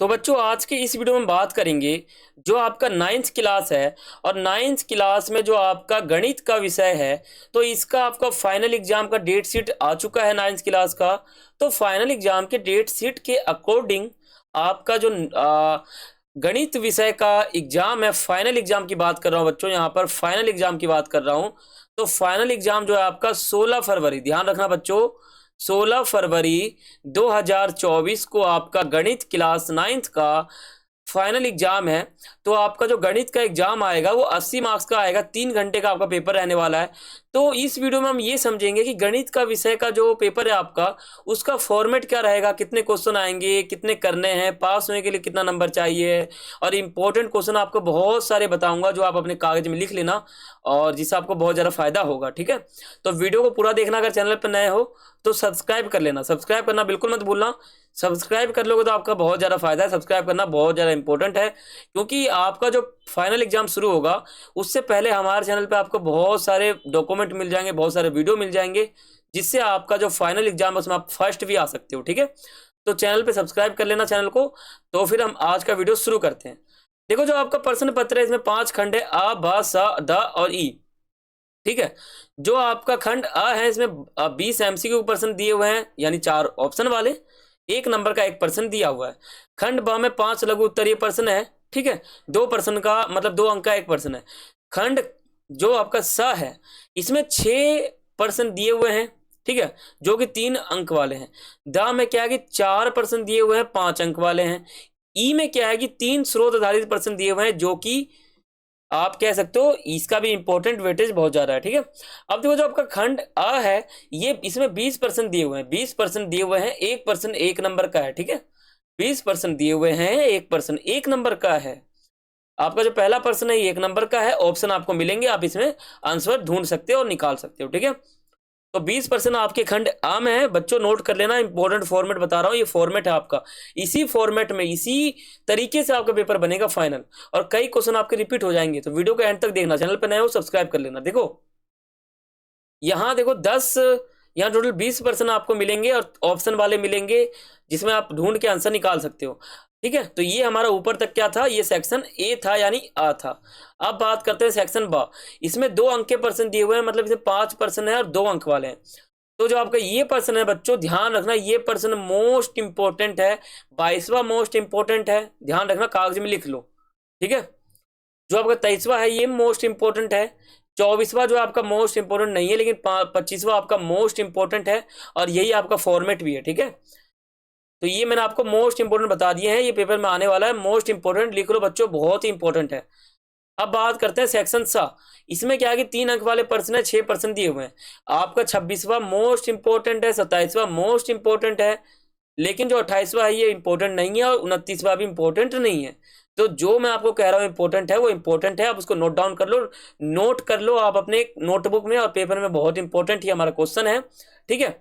तो बच्चों आज के इस वीडियो में बात करेंगे जो आपका नाइन्थ क्लास है और नाइन्थ क्लास में जो आपका गणित का विषय है। तो इसका आपका फाइनल एग्जाम का डेट शीट आ चुका है नाइन्थ क्लास का। तो फाइनल एग्जाम के डेट शीट के अकॉर्डिंग आपका जो गणित विषय का एग्जाम है, फाइनल एग्जाम की बात कर रहा हूँ बच्चों, यहाँ पर फाइनल एग्जाम की बात कर रहा हूँ। तो फाइनल एग्जाम जो है आपका 16 फरवरी, ध्यान रखना बच्चों, 16 फरवरी 2024 को आपका गणित क्लास नाइन्थ का फाइनल एग्जाम है। तो आपका जो गणित का एग्जाम आएगा वो 80 मार्क्स का आएगा, 3 घंटे का आपका पेपर रहने वाला है। तो इस वीडियो में हम ये समझेंगे कि गणित का विषय का जो पेपर है आपका, उसका फॉर्मेट क्या रहेगा, कितने क्वेश्चन आएंगे, कितने करने हैं, पास होने के लिए कितना नंबर चाहिए, और इंपॉर्टेंट क्वेश्चन आपको बहुत सारे बताऊंगा जो आप अपने कागज में लिख लेना और जिससे आपको बहुत ज़्यादा फायदा होगा। ठीक है, तो वीडियो को पूरा देखना। अगर चैनल पर नए हो तो सब्सक्राइब कर लेना, सब्सक्राइब करना बिल्कुल मत भूलना। सब्सक्राइब कर लोगे तो आपका बहुत ज़्यादा फायदा है, सब्सक्राइब करना बहुत ज़्यादा इंपॉर्टेंट है, क्योंकि आपका जो फाइनल एग्जाम शुरू होगा उससे पहले हमारे चैनल पे आपको बहुत सारे डॉक्यूमेंट मिल जाएंगे, बहुत सारे वीडियो मिल जाएंगे, जिससे आपका जो फाइनल एग्जाम है उसमें आप फर्स्ट भी आ सकते हो। ठीक है, तो चैनल पे सब्सक्राइब कर लेना चैनल को। तो फिर हम आज का वीडियो शुरू करते हैं। देखो, जो आपका प्रश्न पत्र है इसमें 5 खंड है, अ, ब, स, द और ई। ठीक है, जो आपका खंड अ है इसमें 20 एमसीक्यू प्रश्न दिए हुए हैं, यानी 4 ऑप्शन वाले, 1 नंबर का 1 प्रश्न दिया हुआ है। खंड ब में 5 लघु उत्तरीय प्रश्न है। ठीक है, 2 प्रश्न का मतलब 2 अंक का 1 प्रश्न है। खंड जो आपका स है इसमें 6 प्रश्न दिए हुए हैं। ठीक है, जो कि 3 अंक वाले हैं। द में क्या है कि 4 प्रश्न दिए हुए हैं, 5 अंक वाले हैं। ई में क्या है कि 3 स्रोत आधारित प्रश्न दिए हुए हैं, जो कि आप कह सकते हो इसका भी इंपॉर्टेंट वेटेज बहुत ज्यादा है। ठीक है, अब देखो, जो आपका खंड अ है ये इसमें 20% दिए हुए हैं, 20% दिए हुए हैं, 1% 1 नंबर का है। ठीक है, 20% दिए हुए हैं, 1% 1 नंबर का है। आपका जो पहला प्रश्न है ये 1 नंबर का है। ऑप्शन आपको मिलेंगे, आप इसमें आंसर ढूंढ सकते हो और निकाल सकते हो। ठीक है, तो 20% आपके खंड आ में है। बच्चों नोट कर लेना, इंपॉर्टेंट फॉर्मेट बता रहा हूँ, ये फॉर्मेट है आपका। इसी फॉर्मेट में इसी तरीके से आपका पेपर बनेगा फाइनल, और कई क्वेश्चन आपके रिपीट हो जाएंगे। तो वीडियो को एंड तक देखना, चैनल पर नए हो सब्सक्राइब कर लेना। देखो यहाँ देखो 10, यहाँ टोटल 20% आपको मिलेंगे और ऑप्शन वाले मिलेंगे, जिसमें आप ढूंढ के आंसर निकाल सकते हो। ठीक है, तो ये हमारा ऊपर तक क्या था, ये सेक्शन ए था, यानी आ था। अब बात करते हैं सेक्शन बा। इसमें 2 अंक के प्रश्न दिए हुए हैं, मतलब इसे 5 प्रश्न है और 2 अंक वाले हैं। तो जो आपका ये प्रश्न है बच्चों, ध्यान रखना, ये प्रश्न मोस्ट इंपोर्टेंट है, 22वां मोस्ट इंपोर्टेंट है, ध्यान रखना, कागज में लिख लो। ठीक है, जो आपका 23वां है ये मोस्ट इंपोर्टेंट है, 24वां जो आपका मोस्ट इंपोर्टेंट नहीं है, लेकिन 25वां आपका मोस्ट इंपोर्टेंट है, और यही आपका फॉर्मेट भी है। ठीक है, तो ये मैंने आपको मोस्ट इंपोर्टेंट बता दिए हैं, ये पेपर में आने वाला है, मोस्ट इंपोर्टेंट लिख लो बच्चों, बहुत ही इंपोर्टेंट है। अब बात करते हैं सेक्शन सा। इसमें क्या है कि 3 अंक वाले प्रश्न है, 6 प्रश्न दिए हुए हैं। आपका 26वां मोस्ट इंपोर्टेंट है, 27वां मोस्ट इंपोर्टेंट है, लेकिन जो 28वां है ये इंपॉर्टेंट नहीं है, और 29वां भी इंपॉर्टेंट नहीं है। तो जो मैं आपको कह रहा हूँ इंपॉर्टेंट है वो इंपॉर्टेंट है, आप उसको नोट डाउन कर लो, नोट कर लो आप अपने नोटबुक में और पेपर में, बहुत इंपॉर्टेंट ही हमारा क्वेश्चन है। ठीक है,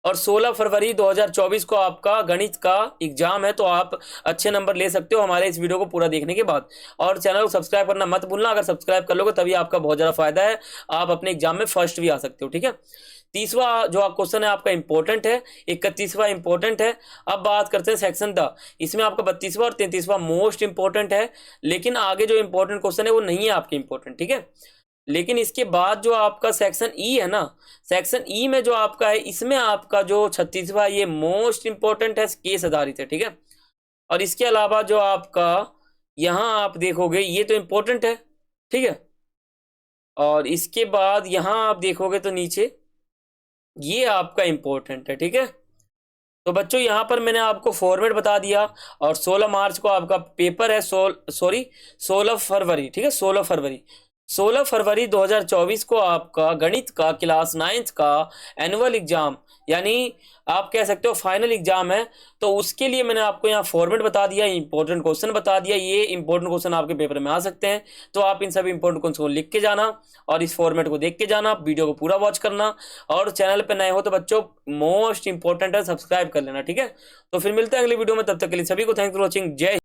और 16 फरवरी 2024 को आपका गणित का एग्जाम है, तो आप अच्छे नंबर ले सकते हो हमारे इस वीडियो को पूरा देखने के बाद। और चैनल को सब्सक्राइब करना मत भूलना, अगर सब्सक्राइब कर लोगे तभी आपका बहुत ज़्यादा फायदा है, आप अपने एग्जाम में फर्स्ट भी आ सकते हो। ठीक है, 30वां जो क्वेश्चन है आपका इंपॉर्टेंट है, 31वां इंपॉर्टेंट है। अब बात करते हैं सेक्शन द। इसमें आपका 32वां और 33वां मोस्ट इंपॉर्टेंट है, लेकिन आगे जो इंपॉर्टेंट क्वेश्चन है वो नहीं है आपके इंपॉर्टेंट। ठीक है, लेकिन इसके बाद जो आपका सेक्शन ई है ना, सेक्शन ई में जो आपका है, इसमें आपका जो 36वां ये मोस्ट इंपॉर्टेंट है, केस आधारित है। ठीक है, और इसके अलावा जो आपका यहाँ आप देखोगे ये तो इंपॉर्टेंट है। ठीक है, और इसके बाद यहाँ आप देखोगे तो नीचे ये आपका इंपॉर्टेंट है। ठीक है, तो बच्चों यहाँ पर मैंने आपको फॉर्मेट बता दिया, और 16 मार्च को आपका पेपर है, 16 फरवरी। ठीक है, 16 फरवरी 2024 को आपका गणित का क्लास 9th का एनुअल एग्जाम, यानी आप कह सकते हो फाइनल एग्जाम है। तो उसके लिए मैंने आपको यहाँ फॉर्मेट बता दिया, इंपॉर्टेंट क्वेश्चन बता दिया, ये इंपॉर्टेंट क्वेश्चन आपके पेपर में आ सकते हैं। तो आप इन सभी इंपॉर्टेंट क्वेश्चन को लिख के जाना और इस फॉर्मेट को देख के जाना, वीडियो को पूरा वॉच करना, और चैनल पर नए हो तो बच्चों मोस्ट इंपॉर्टेंट है, सब्सक्राइब कर लेना। ठीक है, तो फिर मिलते हैं अगली वीडियो में, तब तक के लिए सभी को थैंक्स फॉर वॉचिंग। जय